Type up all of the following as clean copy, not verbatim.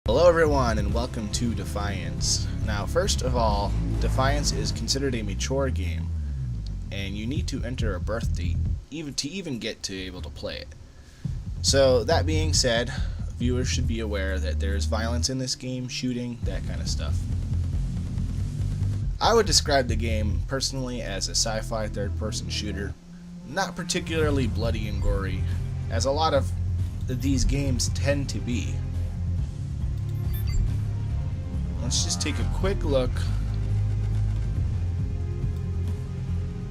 Hello everyone and welcome to Defiance. Now first of all, Defiance is considered a mature game and you need to enter a birth date even get to able to play it. So that being said, viewers should be aware that there's violence in this game, shooting, that kind of stuff. I would describe the game personally as a sci-fi third-person shooter, not particularly bloody and gory, as a lot of these games tend to be. Let's just take a quick look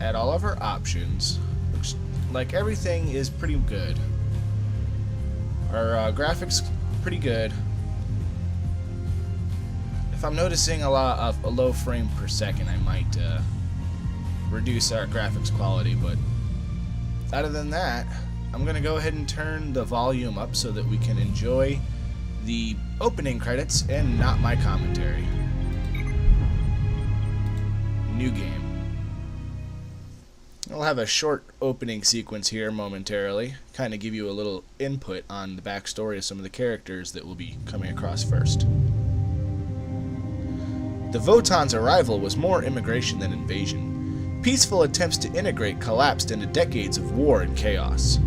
at all of our options. Looks like everything is pretty good. Our graphics pretty good. If I'm noticing a lot of a low frame per second, I might reduce our graphics quality, but other than that, I'm gonna go ahead and turn the volume up so that we can enjoy the opening credits and not my commentary. New game. I'll have a short opening sequence here momentarily, kind of give you a little input on the backstory of some of the characters that we'll be coming across first. The Votan's arrival was more immigration than invasion. Peaceful attempts to integrate collapsed into decades of war and chaos.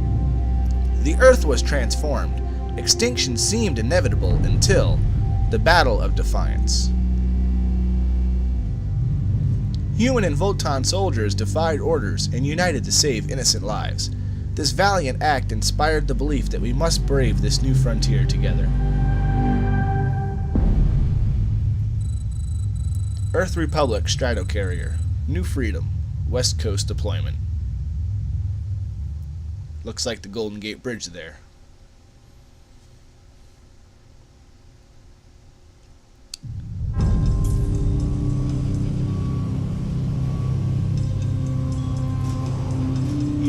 The Earth was transformed. Extinction seemed inevitable until the Battle of Defiance. Human and Votan soldiers defied orders and united to save innocent lives. This valiant act inspired the belief that we must brave this new frontier together. Earth Republic Stratocarrier. New Freedom. West Coast deployment. Looks like the Golden Gate Bridge there.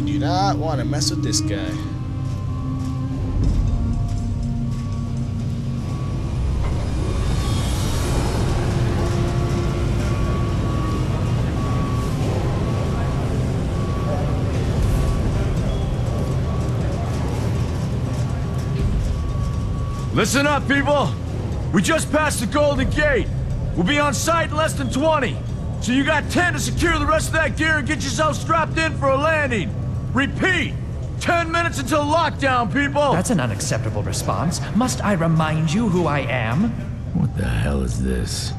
Do not want to mess with this guy. Listen up, people! We just passed the Golden Gate. We'll be on site in less than 20. So you got 10 to secure the rest of that gear and get yourself strapped in for a landing. Repeat! 10 minutes until lockdown, people! That's an unacceptable response. Must I remind you who I am? What the hell is this?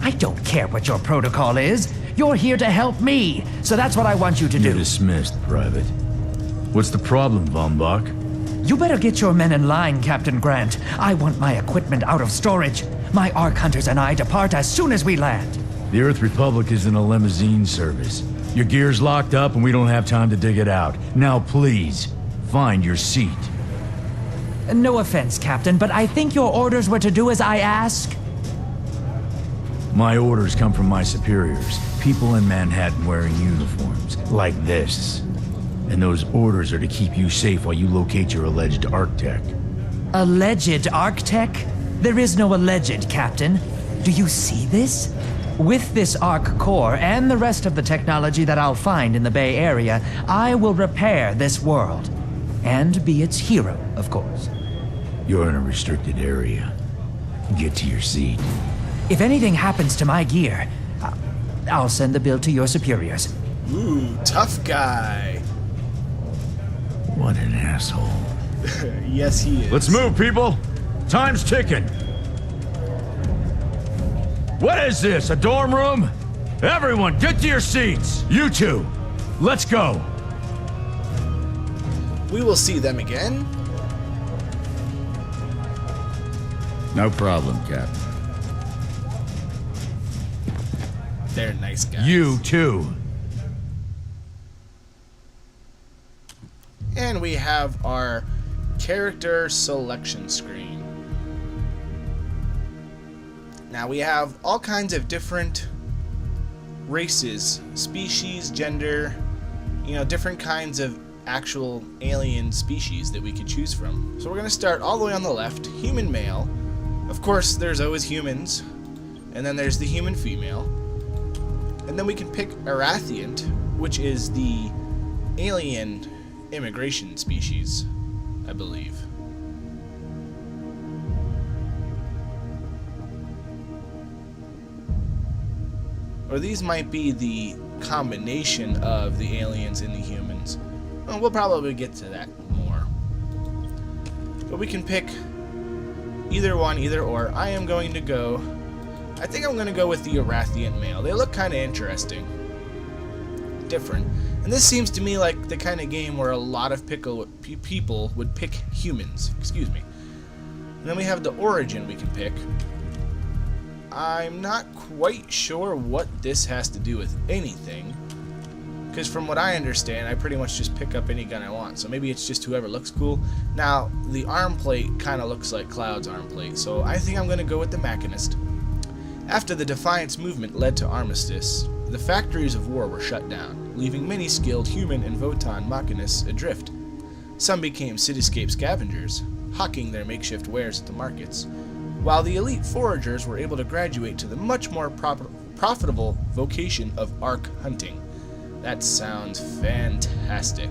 I don't care what your protocol is. You're here to help me, so that's what I want you to You're do. dismissed, Private. What's the problem, Von Bach? You better get your men in line, Captain Grant. I want my equipment out of storage. My Ark Hunters and I depart as soon as we land. The Earth Republic is in a limousine service. Your gear's locked up and we don't have time to dig it out. Now please, find your seat. No offense, Captain, but I think your orders were to do as I ask. My orders come from my superiors. People in Manhattan wearing uniforms, like this. And those orders are to keep you safe while you locate your alleged Arc-Tech. Alleged Arc-Tech? There is no alleged, Captain. Do you see this? With this Arc core and the rest of the technology that I'll find in the Bay Area, I will repair this world. And be its hero, of course. You're in a restricted area. Get to your seat. If anything happens to my gear, I'll send the bill to your superiors. Ooh, tough guy. What an asshole. Yes, he is. Let's move, people! Time's ticking! What is this, a dorm room? Everyone, get to your seats! You two, let's go! We will see them again. No problem, Captain. They're nice guys. You too. And we have our character selection screen. Now we have all kinds of different races, species, gender, different kinds of actual alien species that we could choose from. So we're going to start all the way on the left, human male. Of course, there's always humans, and then there's the human female. And then we can pick Arathiant, which is the alien immigration species, I believe. Or these might be the combination of the aliens and the humans. Well, we'll probably get to that more. But we can pick either one, either or. I am going to go... I think I'm going to go with the Arathian male. They look kind of interesting. Different. And this seems to me like the kind of game where a lot of people would pick humans. Excuse me. And then we have the origin we can pick. I'm not quite sure what this has to do with anything. Because from what I understand, I pretty much just pick up any gun I want. So maybe it's just whoever looks cool. Now, the arm plate kind of looks like Cloud's arm plate. So I think I'm going to go with the Machinist. After the Defiance movement led to armistice, the factories of war were shut down, leaving many skilled human and Votan Machinists adrift. Some became cityscape scavengers, hawking their makeshift wares at the markets, while the elite foragers were able to graduate to the much more profitable vocation of arc hunting. That sounds fantastic.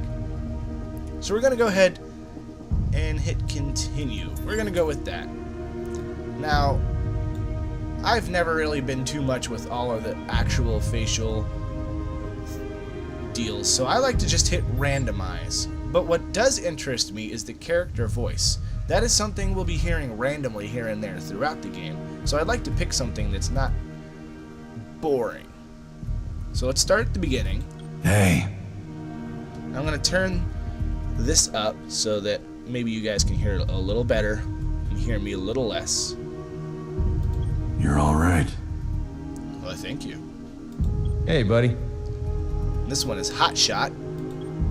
So we're going to go ahead and hit continue. We're going to go with that. Now, I've never really been too much with all of the actual facial deals, so I like to just hit randomize. But what does interest me is the character voice. That is something we'll be hearing randomly here and there throughout the game, so I'd like to pick something that's not boring. So let's start at the beginning. Hey. I'm going to turn this up so that maybe you guys can hear it a little better and hear me a little less. You're all right. Well, thank you. Hey, buddy. This one is Hot Shot.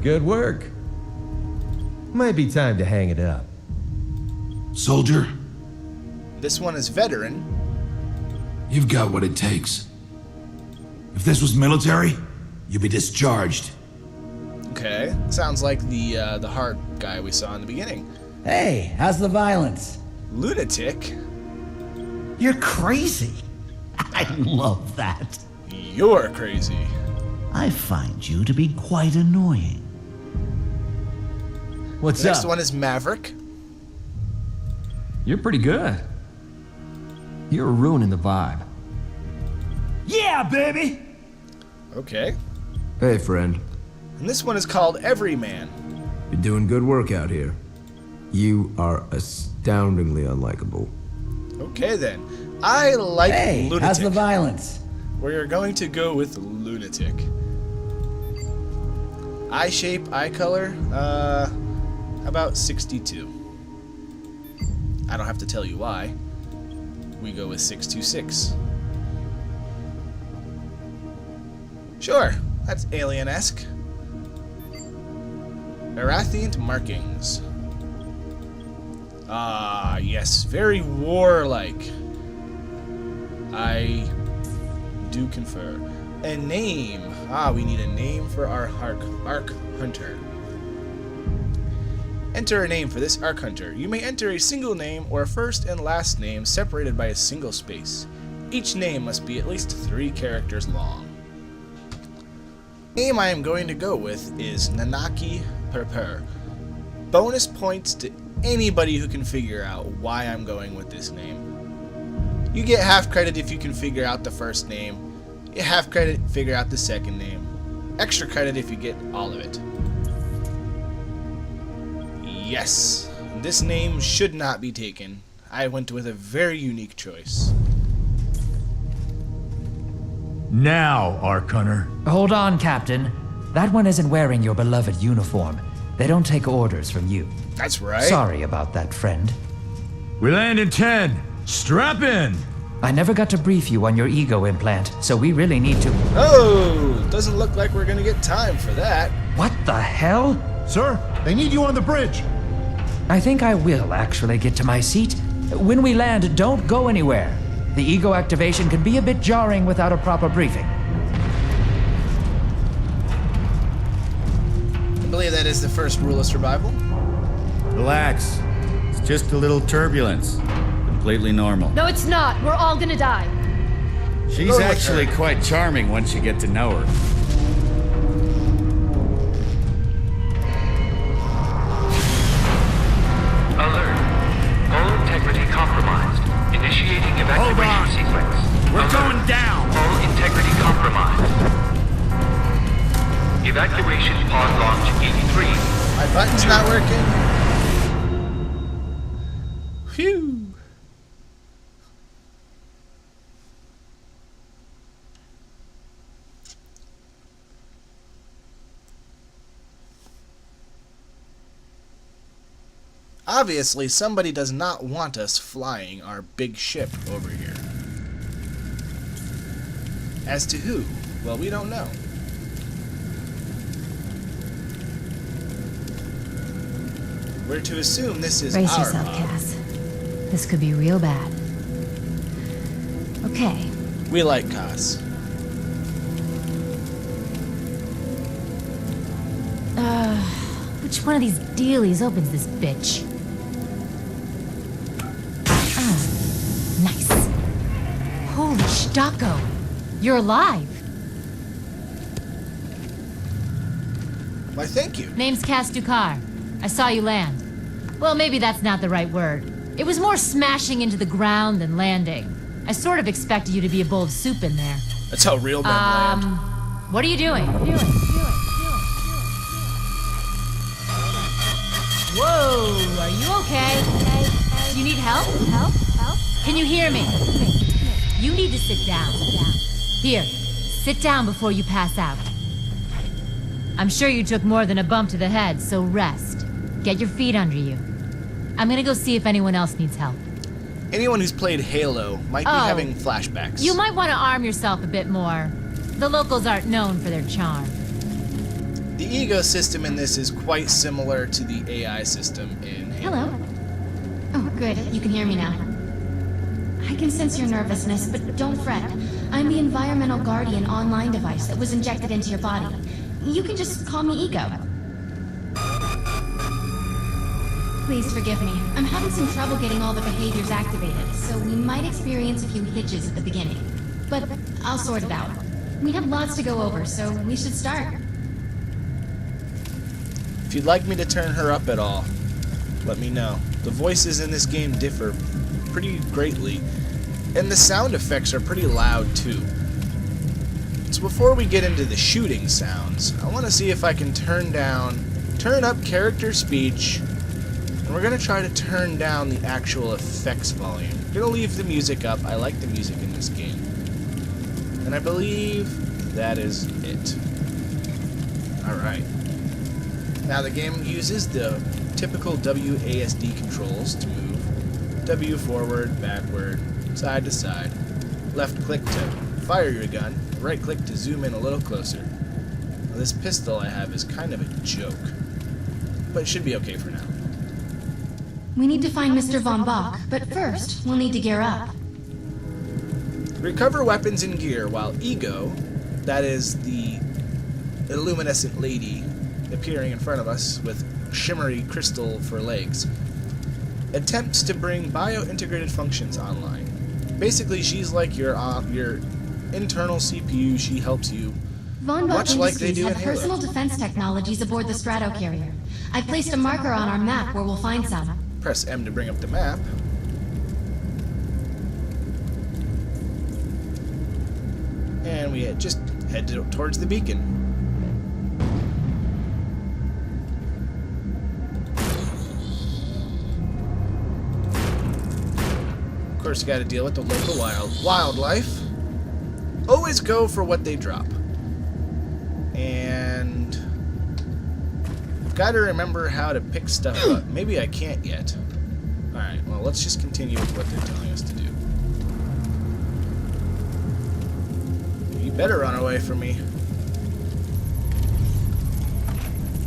Good work. Might be time to hang it up. Soldier, This one is Veteran. you've got what it takes. If this was military, you'd be discharged. Okay, sounds like the hard guy we saw in the beginning. Hey, how's the violence? Lunatic. You're crazy. I love that. You're crazy. I find you to be quite annoying. What's Next up? one is Maverick. You're pretty good. You're ruining the vibe. Yeah, baby! Okay. Hey, friend. And this one is called Everyman. You're doing good work out here. You are astoundingly unlikable. Okay then. I like Hey, Lunatic. how's the violence? We're going to go with Lunatic. Eye shape, eye color, about 62. I don't have to tell you why. We go with 626. Sure, that's alien-esque. Arathian markings. Ah, yes, very warlike. I do confer. A name. Ah, we need a name for our Arc Hunter. Enter a name for this Arc Hunter. You may enter a single name or a first and last name separated by a single space. Each name must be at least 3 characters long. The name I am going to go with is Nanaki Perper. Bonus points to anybody who can figure out why I'm going with this name. You get half credit if you can figure out the first name. You get half credit if you figure out the second name. Extra credit if you get all of it. Yes, this name should not be taken. I went with a very unique choice. Now, Arc Hunter. Hold on, Captain. That one isn't wearing your beloved uniform. They don't take orders from you. That's right. Sorry about that, friend. We land in 10. Strap in. I never got to brief you on your ego implant, so we really need to... Oh, doesn't look like we're gonna get time for that. What the hell? Sir, they need you on the bridge. I think I will actually get to my seat. When we land, don't go anywhere. The ego activation can be a bit jarring without a proper briefing. I believe that is the first rule of survival. Relax. It's just a little turbulence. Completely normal. No, it's not. We're all gonna die. She's Go with actually her. quite charming once you get to know her. Alert. All integrity compromised. Initiating evacuation sequence. We're Alert. going down. All integrity compromised. compromised. Evacuation pod launch 83. My button's not working. Phew. Obviously, somebody does not want us flying our big ship over here. As to who? Well, we don't know. We're to assume this is Brace our yourself, pod. Cass. This could be real bad. Okay. We like Cass. Which one of these dealies opens this bitch? Nice. Holy Stocko. You're alive. Why, thank you. Name's Cass Dukar. I saw you land. Well, maybe that's not the right word. It was more smashing into the ground than landing. I sort of expected you to be a bowl of soup in there. That's how real men land. What are you doing? Whoa, are you okay? Do you need help? Help? Can you hear me? You need to sit down. Here, sit down before you pass out. I'm sure you took more than a bump to the head, so rest. Get your feet under you. I'm gonna go see if anyone else needs help. Anyone who's played Halo might be having flashbacks. You might want to arm yourself a bit more. The locals aren't known for their charm. The ego system in this is quite similar to the AI system in Halo. Hello. Oh, good. You can hear me now. I can sense your nervousness, but don't fret. I'm the environmental guardian online device that was injected into your body. You can just call me Ego. Please forgive me. I'm having some trouble getting all the behaviors activated, so we might experience a few hitches at the beginning. But I'll sort it out. We have lots to go over, so we should start. If you'd like me to turn her up at all, let me know. The voices in this game differ pretty greatly, and the sound effects are pretty loud too. So before we get into the shooting sounds, I want to see if I can turn up character speech, and we're going to try to turn down the actual effects volume. I'm going to leave the music up. I like the music in this game. And I believe that is it. Alright. Now the game uses the typical WASD controls to move. W forward, backward, side to side. Left click to fire your gun. Right click to zoom in a little closer. Now, this pistol I have is kind of a joke. But it should be okay for now. We need to find Mr. Von Bach, but first, we'll need to gear up. Recover weapons and gear while Ego, that is the illuminescent lady appearing in front of us with shimmery crystal for legs, attempts to bring bio-integrated functions online. Basically, she's like your internal CPU. She helps you, Von Bach much like they do in have Halo. personal defense technologies aboard the Stratocarrier. I placed a marker on our map where we'll find some. Press M to bring up the map. And we just head towards the beacon. Of course, you got to deal with the local wildlife. Always go for what they drop. And I've got to remember how to pick stuff up. Maybe I can't yet. Alright, well, let's just continue with what they're telling us to do. You better run away from me.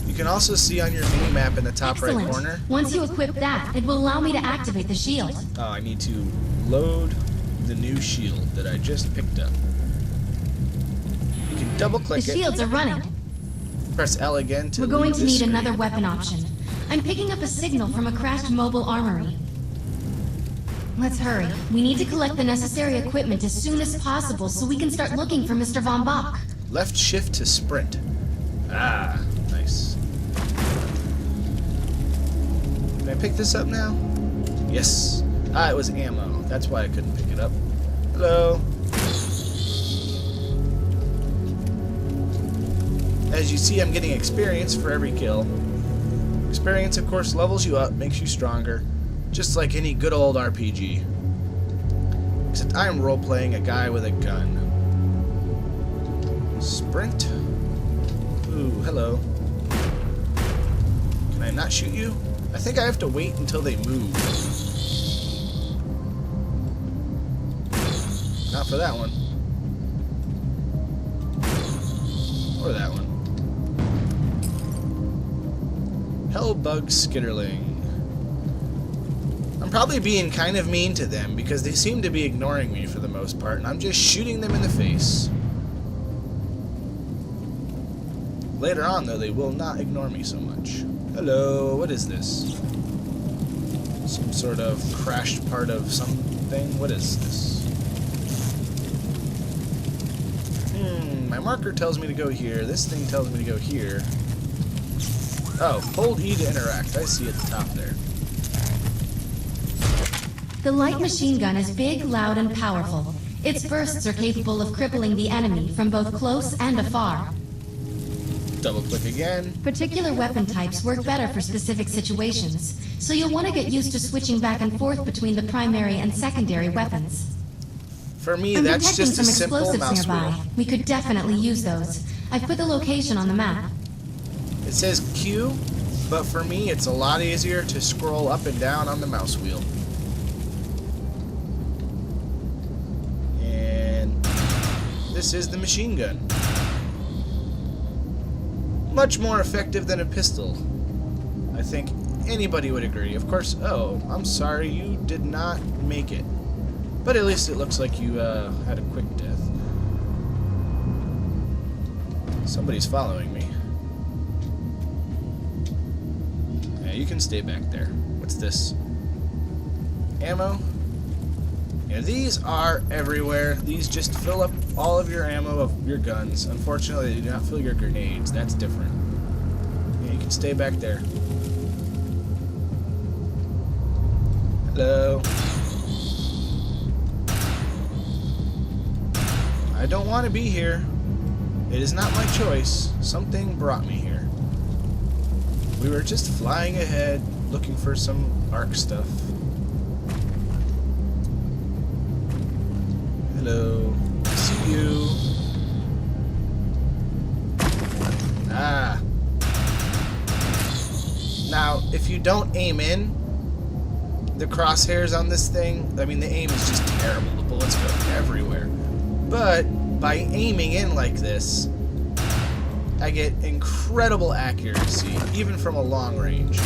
You can also see on your mini-map in the top right corner. Once you equip that, it will allow me to activate the shield. Oh, I need to load the new shield that I just picked up. You can double-click The it. shields are running. Press L again to We're going leave to this need screen. another weapon option. I'm picking up a signal from a crashed mobile armory. Let's hurry. We need to collect the necessary equipment as soon as possible so we can start looking for Mr. Von Bach. Left shift to sprint. Ah, nice. Can I pick this up now? Yes. Ah, it was ammo. That's why I couldn't pick it up. Hello. As you see, I'm getting experience for every kill. Experience, of course, levels you up, makes you stronger, just like any good old RPG. Except I am role-playing a guy with a gun. Sprint. Ooh, hello. Can I not shoot you? I think I have to wait until they move. Not for that one. Or that one. Hellbug Skitterling. I'm probably being kind of mean to them because they seem to be ignoring me for the most part, and I'm just shooting them in the face. Later on, though, they will not ignore me so much. Hello, what is this? Some sort of crashed part of something? What is this? My marker tells me to go here. This thing tells me to go here. Oh, hold E to interact. I see at the top there. The light machine gun is big, loud, and powerful. Its bursts are capable of crippling the enemy from both close and afar. Double click again. Particular weapon types work better for specific situations, so you'll want to get used to switching back and forth between the primary and secondary weapons. For me, I'm that's detecting just a some simple explosives mouse nearby. wheel. We could definitely use those. I've put the location on the map. It says Q, but for me, it's a lot easier to scroll up and down on the mouse wheel. And this is the machine gun. Much more effective than a pistol. I think anybody would agree. Of course, oh, I'm sorry, you did not make it. But at least it looks like you had a quick death. Somebody's following me. Yeah, you can stay back there. What's this? Ammo? Yeah, these are everywhere. These just fill up all of your ammo of your guns. Unfortunately, they do not fill your grenades. That's different. Yeah, you can stay back there. Hello. I don't want to be here. It is not my choice. Something brought me here. We were just flying ahead, looking for some Ark stuff. Hello. I see you. Ah. Now, if you don't aim in, the crosshairs on this thing, I mean, the aim is just terrible. The bullets go everywhere. But by aiming in like this, I get incredible accuracy, even from a long range.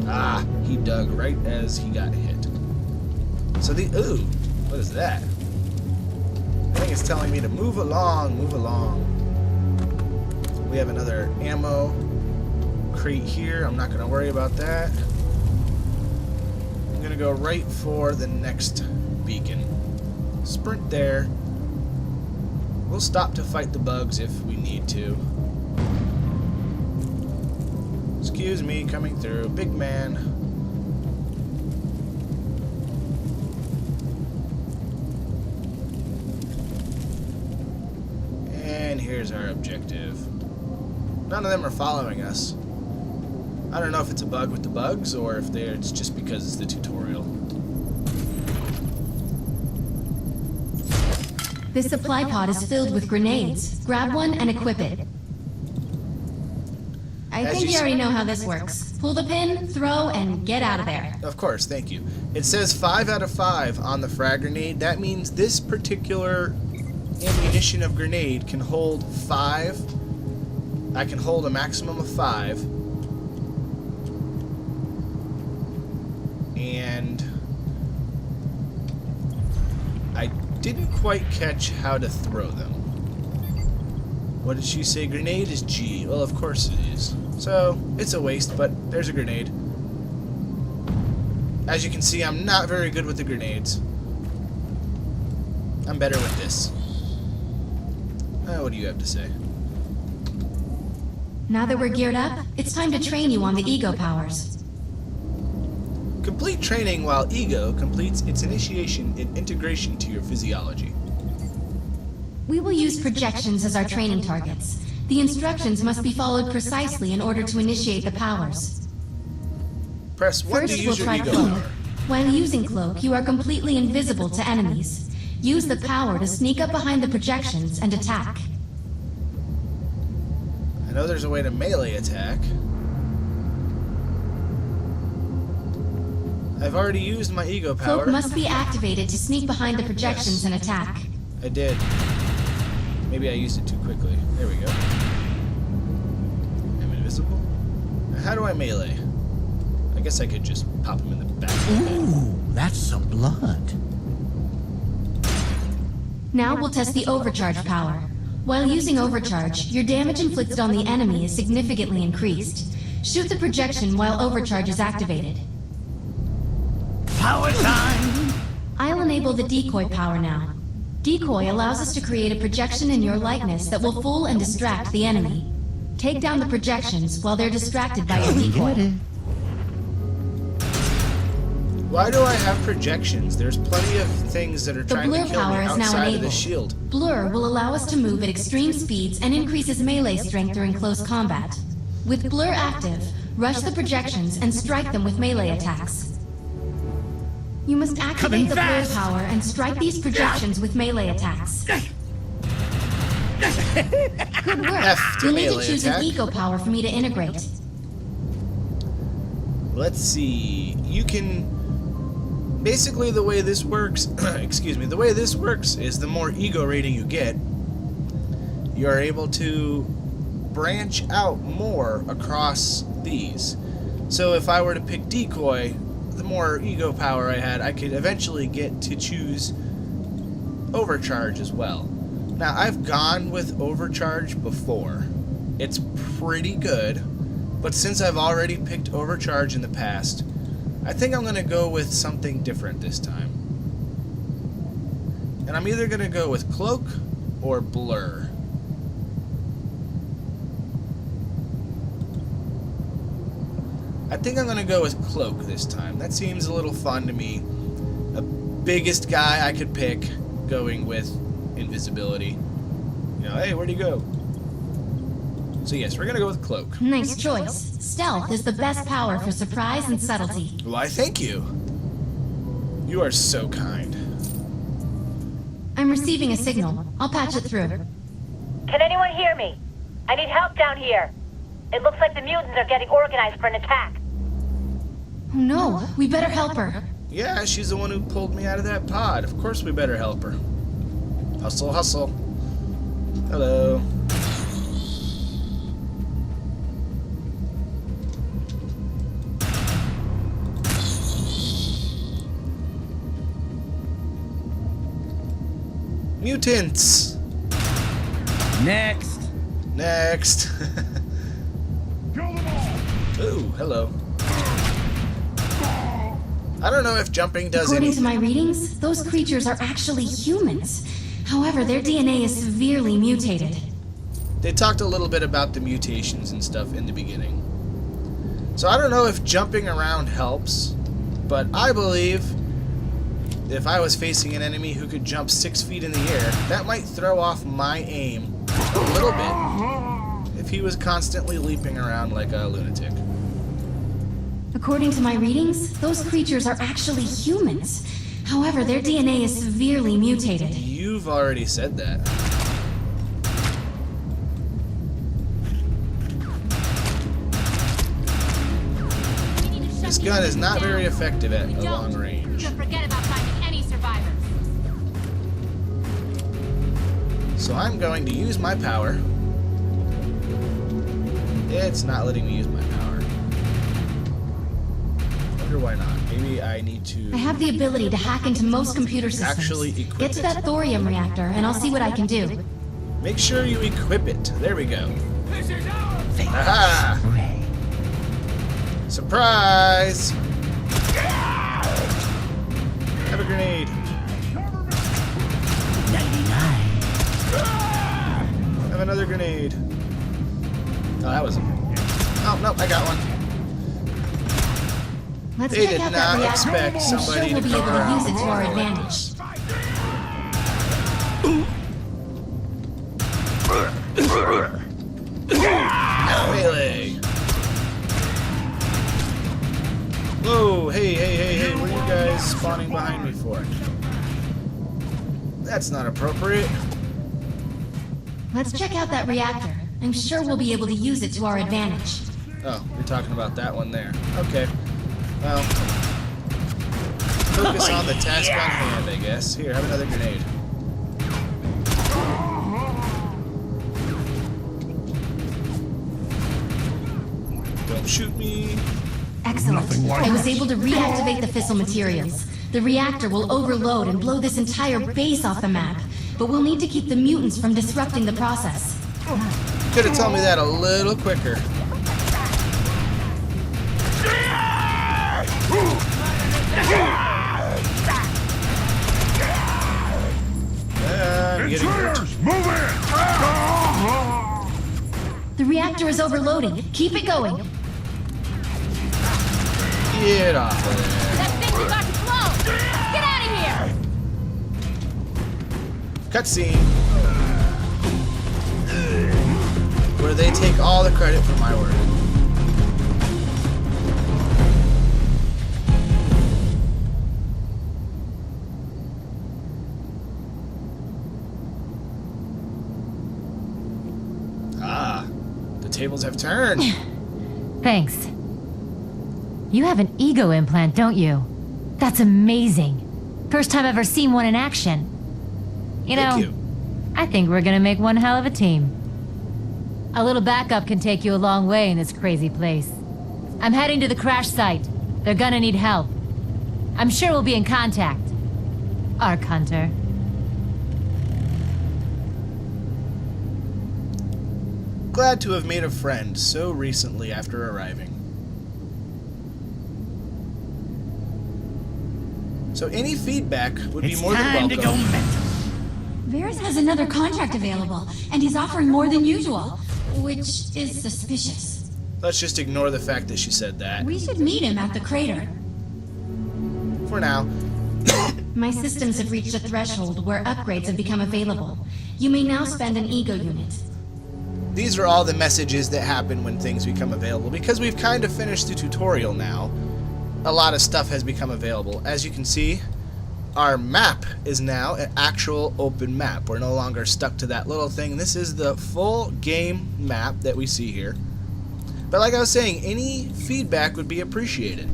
Ah, he dug right as he got hit. So ooh, what is that? I think it's telling me to move along, move along. We have another ammo crate here. I'm not going to worry about that. I'm going to go right for the next beacon. Sprint there. We'll stop to fight the bugs if we need to. Excuse me, coming through. Big man. And here's our objective. None of them are following us. I don't know if it's a bug with the bugs or if it's just because it's the tutorial. This supply pod is filled with grenades. Grab one and equip it. I think you already know how this works. Pull the pin, throw, and get out of there. Of course, thank you. It says 5 out of 5 on the frag grenade. That means this particular ammunition of grenade can hold 5. I can hold a maximum of 5. And I didn't quite catch how to throw them. What did she say? Grenade is G. Well, of course it is. So, it's a waste, but there's a grenade. As you can see, I'm not very good with the grenades. I'm better with this. What do you have to say? Now that we're geared up, it's time to train you on the ego powers. Complete training while ego completes its initiation and integration to your physiology. We will use projections as our training targets. The instructions must be followed precisely in order to initiate the powers. Press 1 to First, use we'll your try ego Cloak. power. While using Cloak, you are completely invisible to enemies. Use the power to sneak up behind the projections and attack. I know there's a way to melee attack. I've already used my ego power. Cloak must be activated to sneak behind the projections and attack. I did. Maybe I used it too quickly. There we go. I'm invisible. Now, how do I melee? I guess I could just pop him in the back. Ooh, that's some blood. Now we'll test the overcharge power. While using overcharge, your damage inflicted on the enemy is significantly increased. Shoot the projection while overcharge is activated. Power time! I'll enable the decoy power now. Decoy allows us to create a projection in your likeness that will fool and distract the enemy. Take down the projections while they're distracted by your decoy. Why do I have projections? There's plenty of things that are The trying to blur kill me power is now outside of the enabled. shield. Blur will allow us to move at extreme speeds and increases melee strength during close combat. With Blur active, rush the projections and strike them with melee attacks. You must activate the Blur power and strike these projections with melee attacks. Good work. F to You'll need to melee choose attack. an eco power for me to integrate. Let's see. You can... Basically, the way this works... excuse me. The way this works is the more ego rating you get, you're able to branch out more across these. So if I were to pick decoy, the more ego power I had, I could eventually get to choose overcharge as well. Now, I've gone with overcharge before. It's pretty good, but since I've already picked overcharge in the past, I think I'm going to go with something different this time. And I'm either going to go with cloak or blur. I think I'm going to go with cloak this time. That seems a little fun to me. The biggest guy I could pick going with invisibility. You know, hey, where'd he go? So yes, we're going to go with cloak. Nice choice. Stealth is the best power for surprise and subtlety. Why, thank you. You are so kind. I'm receiving a signal. I'll patch it through. Can anyone hear me? I need help down here. It looks like the mutants are getting organized for an attack. Oh no, we better help her. Yeah, she's the one who pulled me out of that pod. Of course we better help her. Hustle, hustle. Hello. Mutants! Next! Next! Ooh, hello. I don't know if jumping does According anything. to my readings, those creatures are actually humans. However, their DNA is severely mutated. They talked a little bit about the mutations and stuff in the beginning. So I don't know if jumping around helps, but I believe if I was facing an enemy who could jump 6 feet in the air, that might throw off my aim a little bit if he was constantly leaping around like a lunatic. According to my readings, those creatures are actually humans. However, their DNA is severely mutated. You've already said that. This gun is not very effective at a long range. Don't forget about finding any survivors. So I'm going to use my power. It's not letting me use my power. Wonder why not. Maybe I need to... I have the ability to hack into most computer systems. Actually equip Get to it. that thorium reactor, and I'll see what I can do. Make sure you equip it. There we go. Aha! Surprise! Have a grenade. 99. Have another grenade. Oh, that was... Oh, no, I got one. Let's They check did out that not reactor. expect I'm somebody sure we'll to be able come to around use it to our before. advantage. Melee. Whoa, hey, what are you guys spawning behind me for? That's not appropriate. Let's check out that reactor. I'm sure we'll be able to use it to our advantage. Oh, you're talking about that one there. Okay. Well, focus on the task on hand, I guess. Here, have another grenade. Don't shoot me. Excellent. I was able to reactivate the fissile materials. The reactor will overload and blow this entire base off the map, but we'll need to keep the mutants from disrupting the process. Could have told me that a little quicker. I'm getting hurt. The reactor is overloading. Keep it going. Get off of there. That thing's about to blow! Get out of here! Cutscene. Where they take all the credit for my work. Ah, the tables have turned. Thanks. You have an ego implant, don't you? That's amazing. First time I've ever seen one in action. You know, Thank you. I think we're gonna make one hell of a team. A little backup can take you a long way in this crazy place. I'm heading to the crash site. They're gonna need help. I'm sure we'll be in contact. Arc Hunter. Glad to have made a friend so recently after arriving. So any feedback would be more than welcome. Varys has another contract available, and he's offering more than usual, which is suspicious. Let's just ignore the fact that she said that. We should meet him at the crater. For now. My systems have reached a threshold where upgrades have become available. You may now spend an ego unit. These are all the messages that happen when things become available. Because we've kind of finished the tutorial now, a lot of stuff has become available. As you can see, our map is now an actual open map. We're no longer stuck to that little thing. This is the full game map that we see here. But like I was saying, any feedback would be appreciated.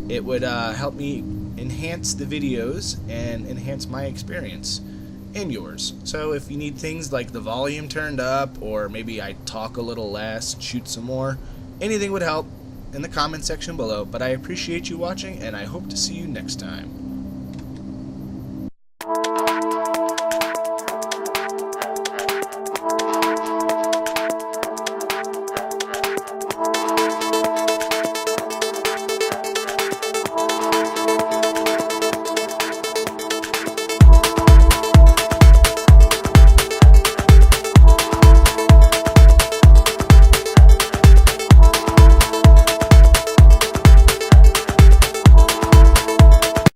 It would help me enhance the videos and enhance my experience and yours. So if you need things like the volume turned up, or maybe I talk a little less, shoot some more, anything would help in the comment section below. But I appreciate you watching, and I hope to see you next time.